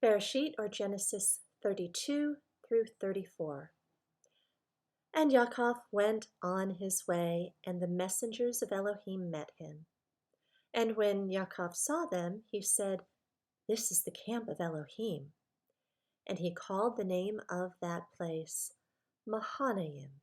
Bereshit, or Genesis 32 through 34. And Yaakov went on his way, and the messengers of Elohim met him. And when Yaakov saw them, he said, "This is the camp of Elohim." And he called the name of that place Mahanaim.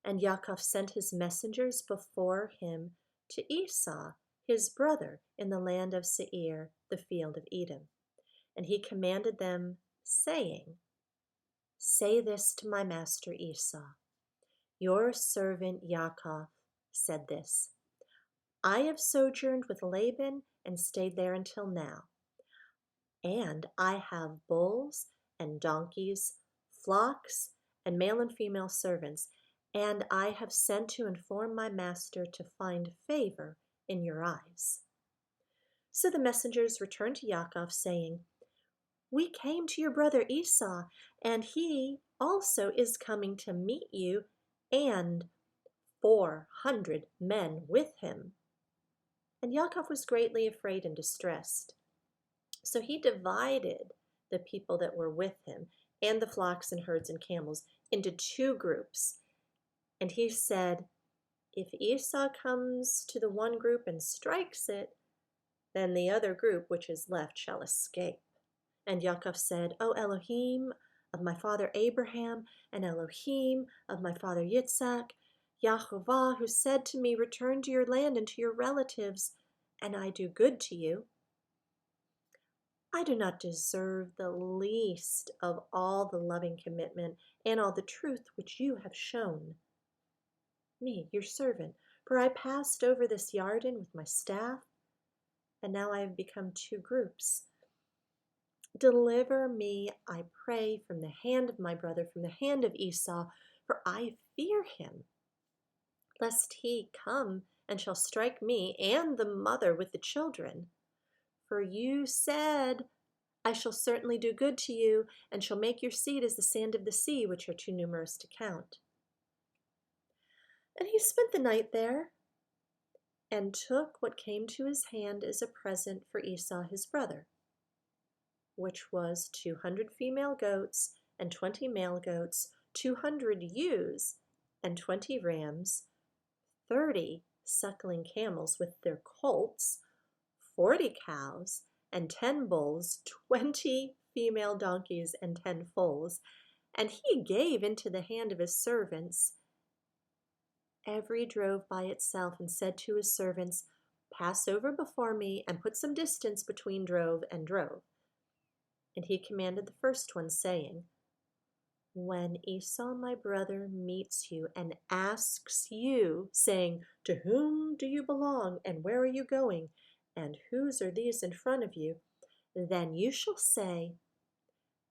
And Yaakov sent his messengers before him to Esaw, his brother, in the land of Seir, the field of Edom. And he commanded them, saying, "Say this to my master Esaw. Your servant Yaakov said this: I have sojourned with Laban and stayed there until now. And I have bulls and donkeys, flocks, and male and female servants, and I have sent to inform my master to find favor in your eyes." So the messengers returned to Yaakov, saying, "We came to your brother Esaw, and he also is coming to meet you, and 400 men with him." And Yaakov was greatly afraid and distressed. So he divided the people that were with him and the flocks and herds and camels into two groups. And he said, "If Esau comes to the one group and strikes it, then the other group which is left shall escape." And Yaakov said, "O Elohim of my father Abraham, and Elohim of my father Yitzhak, Yahovah, who said to me, 'Return to your land and to your relatives, and I do good to you,' I do not deserve the least of all the loving commitment and all the truth which you have shown me, your servant. For I passed over this Yarden with my staff, and now I have become two groups. Deliver me, I pray, from the hand of my brother, from the hand of Esau, for I fear him, lest he come and shall strike me and the mother with the children. For you said, I shall certainly do good to you, and shall make your seed as the sand of the sea, which are too numerous to count." And he spent the night there, and took what came to his hand as a present for Esau his brother, which was 200 female goats and 20 male goats, 200 ewes and 20 rams, 30 suckling camels with their colts, 40 cows and 10 bulls, 20 female donkeys and 10 foals. And he gave into the hand of his servants every drove by itself, and said to his servants, "Pass over before me, and put some distance between drove and drove." And he commanded the first one, saying, "When Esau my brother meets you and asks you, saying, 'To whom do you belong, and where are you going, and whose are these in front of you?' then you shall say,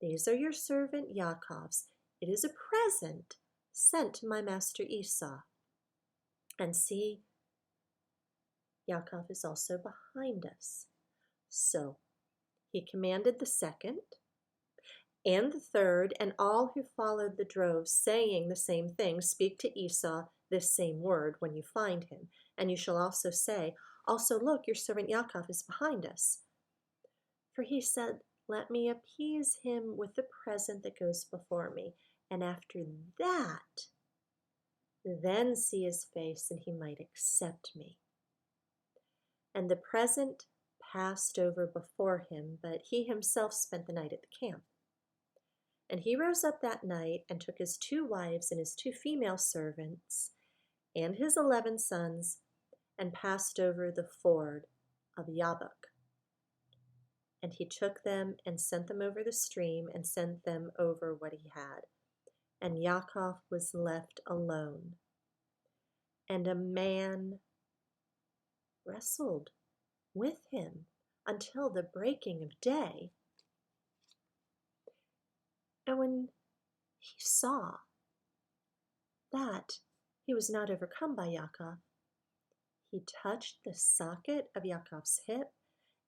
'These are your servant Yaakov's. It is a present sent to my master Esau.' And see, Yaakov is also behind us." So he commanded the second and the third, and all who followed the drove, saying the same thing, "Speak to Esau this same word when you find him. And you shall also say, 'Also look, your servant Yaakov is behind us.' For he said, 'Let me appease him with the present that goes before me, and after that, then see his face, and he might accept me.' And the present passed over before him, but he himself spent the night at the camp. And he rose up that night, and took his 2 wives and his 2 female servants, and his 11 sons, and passed over the ford of Jabbok. And he took them and sent them over the stream, and sent them over what he had. And Yaakov was left alone. And a man wrestled with him until the breaking of day. And when he saw that he was not overcome by Yaakov, he touched the socket of Yaakov's hip,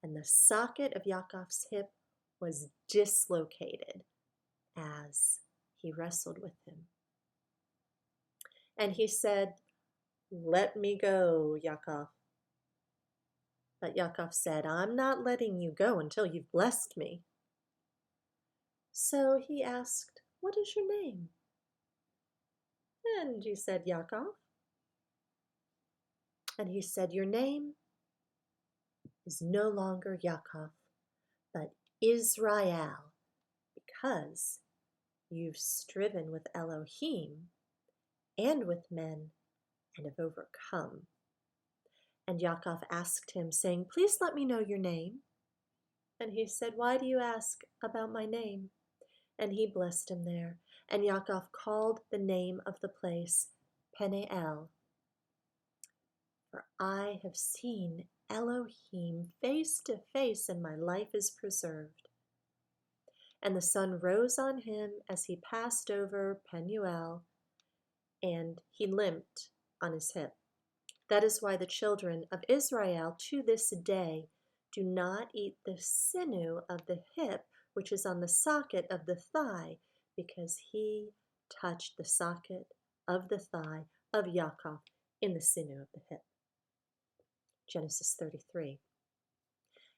and the socket of Yaakov's hip was dislocated as he wrestled with him. And he said, "Let me go, Yaakov." But Yaakov said, "I'm not letting you go until you've blessed me." So he asked, "What is your name?" And she said, "Yaakov." And he said, "Your name is no longer Yaakov, but Israel, because you've striven with Elohim and with men and have overcome." And Yaakov asked him, saying, "Please let me know your name." And he said, "Why do you ask about my name?" And he blessed him there. And Yaakov called the name of the place Peniel, for I have seen Elohim face to face, and my life is preserved. And the sun rose on him as he passed over Penuel, and he limped on his hip. That is why the children of Israel to this day do not eat the sinew of the hip, which is on the socket of the thigh, because he touched the socket of the thigh of Yaakov in the sinew of the hip. Genesis 33.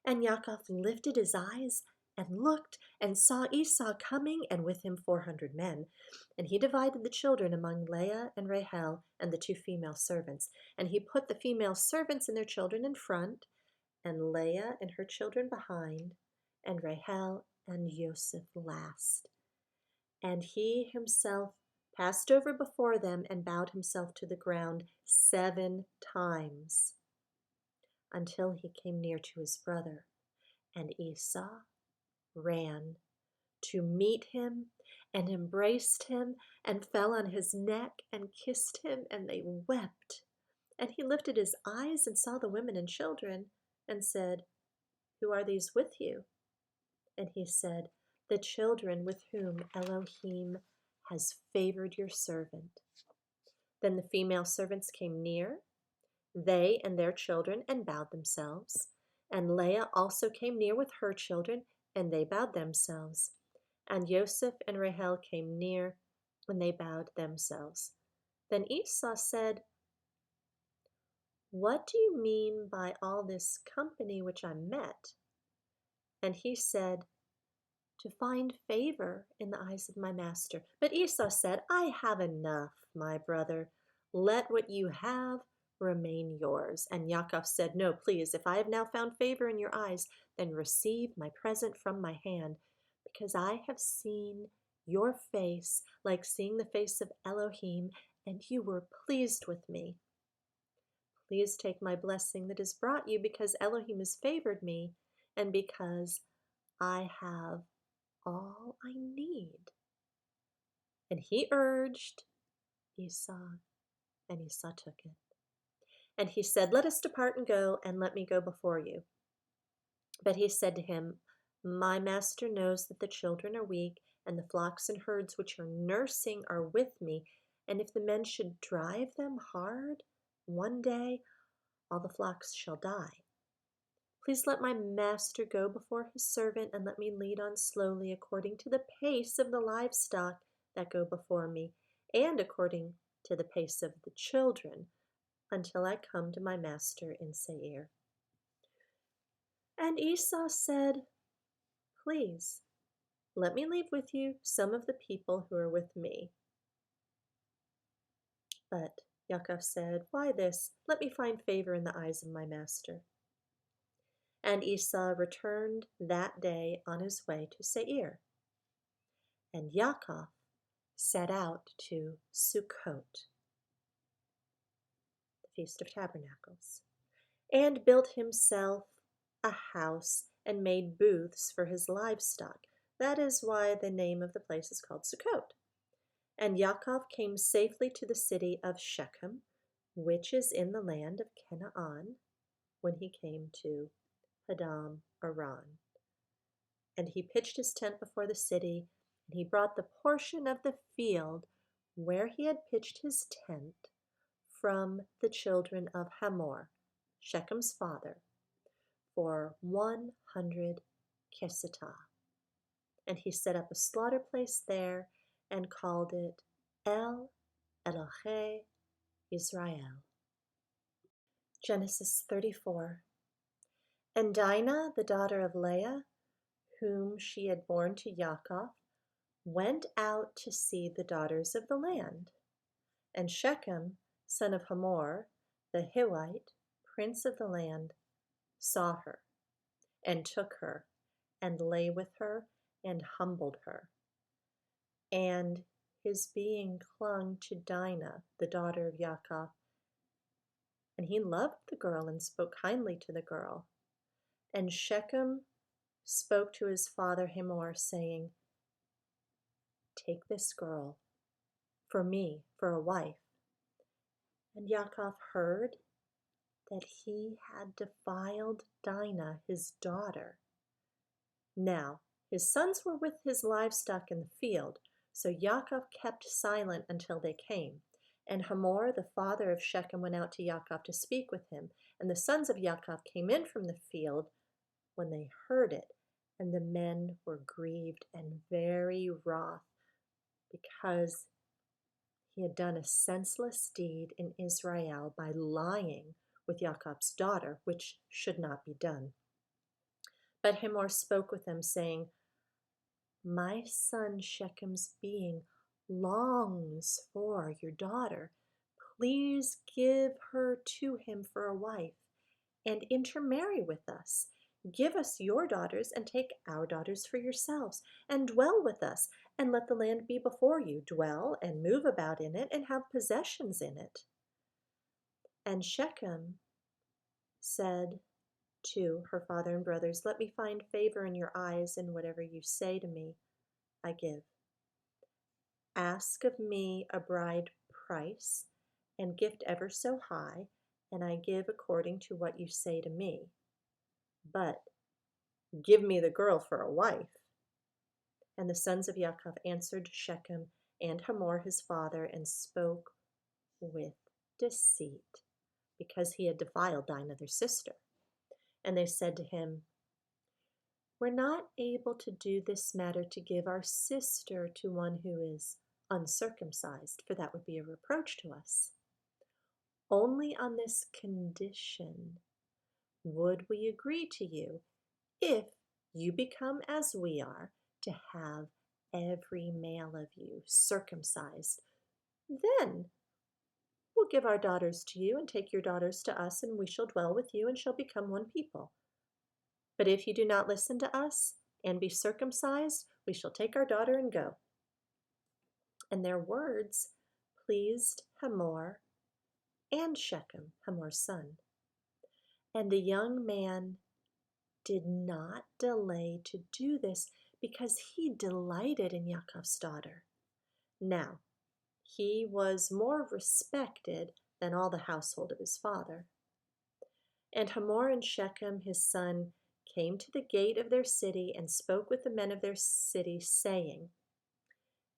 And Yaakov lifted his eyes and looked and saw Esau coming, and with him 400 men. And he divided the children among Leah and Rachel and the 2 female servants. And he put the female servants and their children in front, and Leah and her children behind, and Rachel and Joseph last. And he himself passed over before them and bowed himself to the ground 7 times, until he came near to his brother. And Esau ran to meet him and embraced him and fell on his neck and kissed him, and they wept. And he lifted his eyes and saw the women and children and said, "Who are these with you?" And he said, "The children with whom Elohim has favored your servant." Then the female servants came near, they and their children, and bowed themselves. And Leah also came near with her children, and they bowed themselves. And Joseph and Rachel came near, and they bowed themselves. Then Esau said, "What do you mean by all this company which I met?" And he said, "To find favor in the eyes of my master." But Esau said, "I have enough, my brother. Let what you have remain yours." And Yaakov said, "No, please, if I have now found favor in your eyes, then receive my present from my hand, because I have seen your face like seeing the face of Elohim, and you were pleased with me. Please take my blessing that is brought you, because Elohim has favored me, and because I have all I need." And he urged Esau, and Esau took it. And he said, "Let us depart and go, and let me go before you." But he said to him, "My master knows that the children are weak, and the flocks and herds which are nursing are with me. And if the men should drive them hard, one day all the flocks shall die. Please let my master go before his servant, and let me lead on slowly according to the pace of the livestock that go before me, and according to the pace of the children, until I come to my master in Seir." And Esau said, "Please, let me leave with you some of the people who are with me." But Yaakov said, "Why this? Let me find favor in the eyes of my master." And Esau returned that day on his way to Seir. And Yaakov set out to Sukkot, the Feast of Tabernacles, and built himself a house and made booths for his livestock. That is why the name of the place is called Sukkot. And Yaakov came safely to the city of Shechem, which is in the land of Canaan, when he came to Padam Aram. And he pitched his tent before the city, and he brought the portion of the field where he had pitched his tent from the children of Hamor, Shechem's father, for 100 kesitah. And he set up a slaughter place there and called it El Elohe Israel. Genesis 34. And Dinah, the daughter of Leah, whom she had borne to Yaakov, went out to see the daughters of the land. And Shechem, son of Hamor, the Hivite, prince of the land, saw her, and took her, and lay with her, and humbled her. And his being clung to Dinah, the daughter of Yaakov, and he loved the girl and spoke kindly to the girl. And Shechem spoke to his father Hamor, saying, "Take this girl for me for a wife." And Yaakov heard that he had defiled Dinah, his daughter. Now his sons were with his livestock in the field, so Yaakov kept silent until they came. And Hamor, the father of Shechem, went out to Yaakov to speak with him. And the sons of Yaakov came in from the field when they heard it, and the men were grieved and very wroth, because he had done a senseless deed in Israel by lying with Yaakov's daughter, which should not be done. But Hamor spoke with them, saying, "My son Shechem's being longs for your daughter. Please give her to him for a wife, and intermarry with us. Give us your daughters, and take our daughters for yourselves, and dwell with us, and let the land be before you. Dwell and move about in it, and have possessions in it." And Shechem said to her father and brothers, "Let me find favor in your eyes, and whatever you say to me, I give. Ask of me a bride price, and gift ever so high, and I give according to what you say to me. But give me the girl for a wife." And the sons of Yaakov answered Shechem and Hamor his father, and spoke with deceit, because he had defiled Dinah their sister. And they said to him, "We're not able to do this matter to give our sister to one who is uncircumcised, for that would be a reproach to us. Only on this condition would we agree to you, if you become as we are, to have every male of you circumcised. Then we'll give our daughters to you, and take your daughters to us, and we shall dwell with you, and shall become one people. But if you do not listen to us and be circumcised, we shall take our daughter and go." And their words pleased Hamor and Shechem, Hamor's son. And the young man did not delay to do this, because he delighted in Yaakov's daughter. Now he was more respected than all the household of his father. And Hamor and Shechem his son came to the gate of their city, and spoke with the men of their city, saying,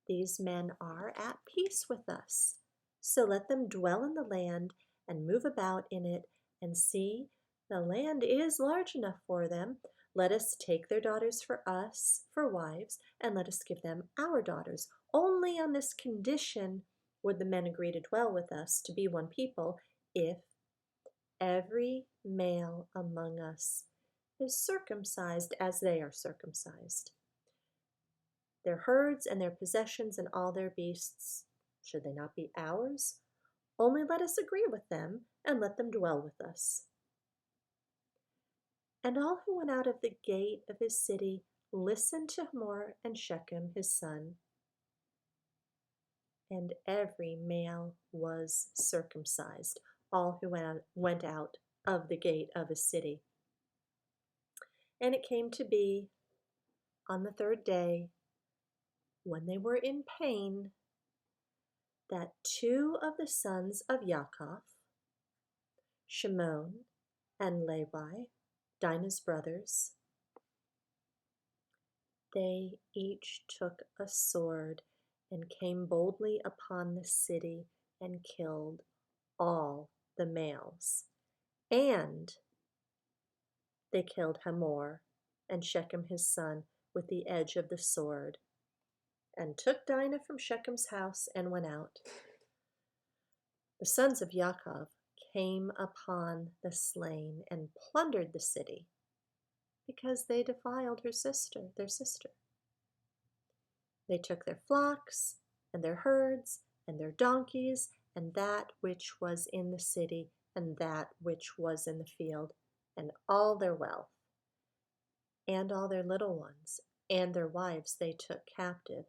"These men are at peace with us, so let them dwell in the land, and move about in it, and see, the land is large enough for them. Let us take their daughters for us for wives, and let us give them our daughters. Only on this condition would the men agree to dwell with us, to be one people, if every male among us is circumcised as they are circumcised. Their herds and their possessions and all their beasts, should they not be ours? Only let us agree with them, and let them dwell with us." And all who went out of the gate of his city listened to Hamor and Shechem his son, and every male was circumcised, all who went out of the gate of a city. And it came to be on the third day, when they were in pain, that two of the sons of Yaakov, Shimon and Levi, Dinah's brothers, they each took a sword and came boldly upon the city, and killed all the males. And they killed Hamor and Shechem his son with the edge of the sword, and took Dinah from Shechem's house, and went out. The sons of Yaakov came upon the slain, and plundered the city, because they defiled their sister. They took their flocks and their herds and their donkeys and that which was in the city and that which was in the field, and all their wealth, and all their little ones, and their wives they took captive,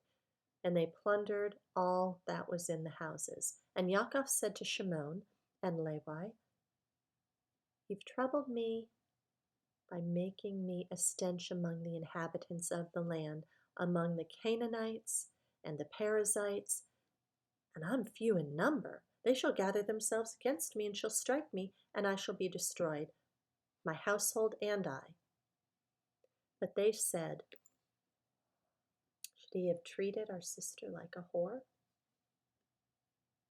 and they plundered all that was in the houses. And Yaakov said to Shimon and Levi, "You've troubled me by making me a stench among the inhabitants of the land, among the Canaanites and the Perizzites, and I'm few in number. They shall gather themselves against me and shall strike me, and I shall be destroyed, my household and I." But they said, "Should he have treated our sister like a whore?"